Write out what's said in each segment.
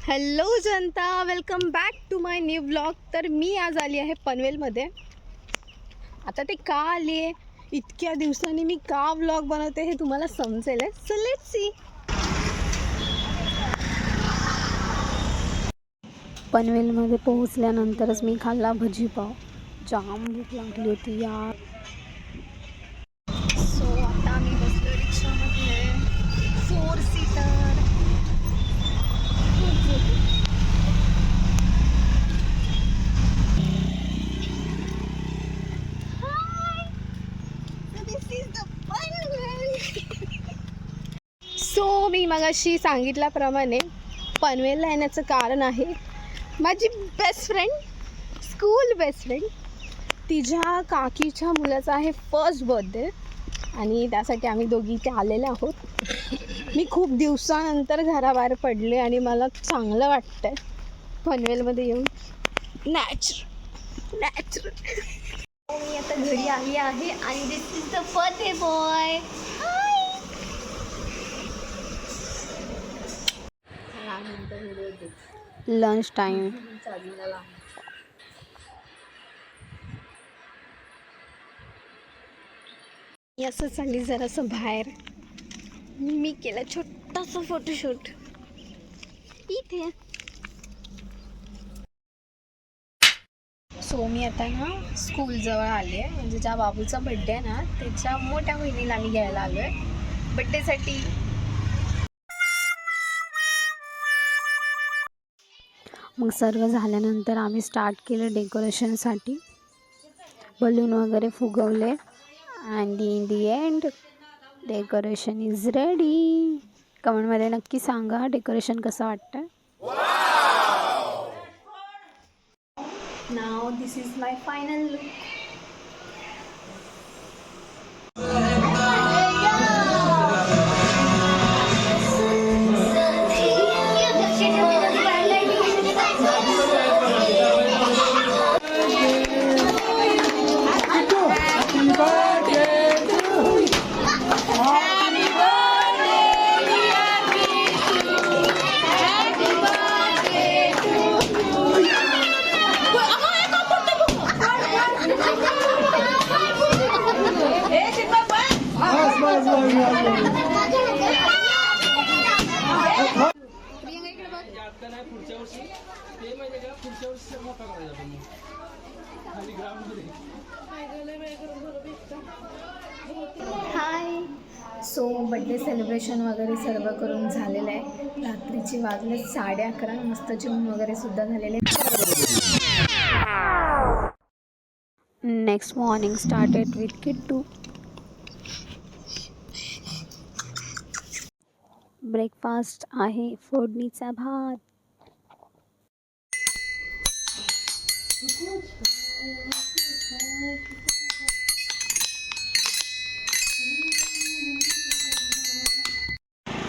Hello जनता, welcome back to my new vlog. तर मी आज आली आहे पनवेलमध्ये. आता ते का आली आहे, इतक्या दिवसांनी मी का व्लॉग बनवते हे तुम्हाला समजेल. So let's see. पनवेलमध्ये पोहोचल्यानंतरच मी खाल्ला भजीपाव. जाम भूक लागली होती यार. सो आता मी बसलो रिक्षामध्ये, 4 सीटर. सो मी मगाशी सांगितल्याप्रमाणे पनवेलला येण्याचं कारण आहे माझी best friend, school best friend. तिच्या काकीच्या मुलाचा आहे फर्स्ट बर्थडे आणि त्यासाठी आम्ही दोघी इथे आलेले आहोत. मी खूप दिवसानंतर घराबाहेर पडले आणि मला चांगलं वाटतं आहे पनवेलमध्ये येऊन. नॅचरल. मी आता घरी आली आहे आणि this is the birthday boy. Lunch time. असं चालली जरासं बाहेर. मी केलं छोटासा फोटोशूट इथे. सो मी आता ना स्कूलजवळ आली आहे. म्हणजे ज्या बाबूचा बड्डे आहे ना त्याच्या मोठ्या बहिणीला आम्ही घ्यायला आलो आहे बड्डेसाठी. मग सर्व झाल्यानंतर आम्ही स्टार्ट केलं डेकोरेशनसाठी. बलून वगैरे फुगवले and in the end decoration is ready. कमेंटमध्ये नक्की सांगा डेकोरेशन कसं वाटतं. Now this is my final look. Hi. So birthday celebration वगैरे सर्व करून झालेलं आहे. रात्रीचे वाजले 11:30. मस्त जेवण वगैरे सुद्धा झालेले. Next morning started with Kittu. Breakfast आहे फोडणीचा भात.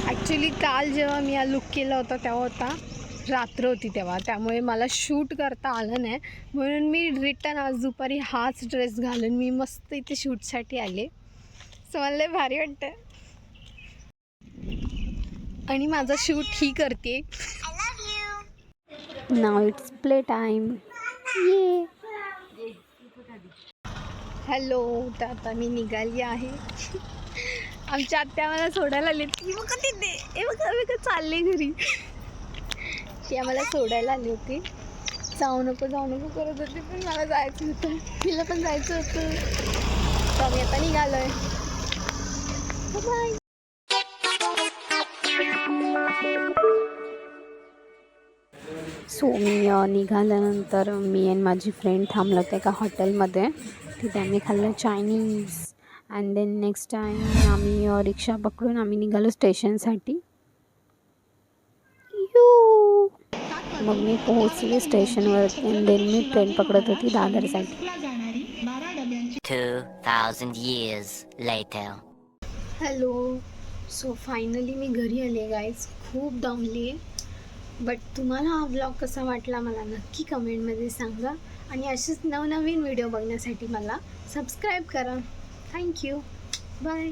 ॲक्च्युली काल जेव्हा मी हा लुक केला होता तेव्हा होता रात्र होती तेव्हा, त्यामुळे मला शूट करता आलं नाही. म्हणून मी रिटर्न आज दुपारी हाच ड्रेस घालून मी मस्त इथे शूटसाठी आले. सो मला लय भारी वाटतं आणि माझा शूट ही करते. नाव इट्स प्ले टाईम. ये हॅलो. तर आता मी निघाली आहे. आमच्या आत्या मला सोडायला आली. ती बघा तिथे, हे बघा चालले घरी. ती आम्हाला सोडायला आली होती. जाऊ नको करत होती, पण मला जायचं होतं. तिला पण जायचं होतं. तर आम्ही आता निघालो आहे. बाय. सो मी निघाल्यानंतर मी आणि माझी फ्रेंड थांबलो होते एका हॉटेलमध्ये. तिथे आम्ही खाल्लं Chinese. And then next time आम्ही रिक्षा पकडून आम्ही निघालो स्टेशनसाठी. मग मी पोहोचले स्टेशनवरती अँड देन मी ट्रेन पकडत होती दादरसाठी. 2000 years later. Hello. So finally मी घरी आले गाईज. खूप दमली आहे. बट तुम्हाला हा व्लॉग कसा वाटला मला नक्की कमेंटमध्ये सांगा. आणि असेच नवनवीन व्हिडिओ बघण्यासाठी मला सबस्क्राईब करा. थँक्यू. बाय.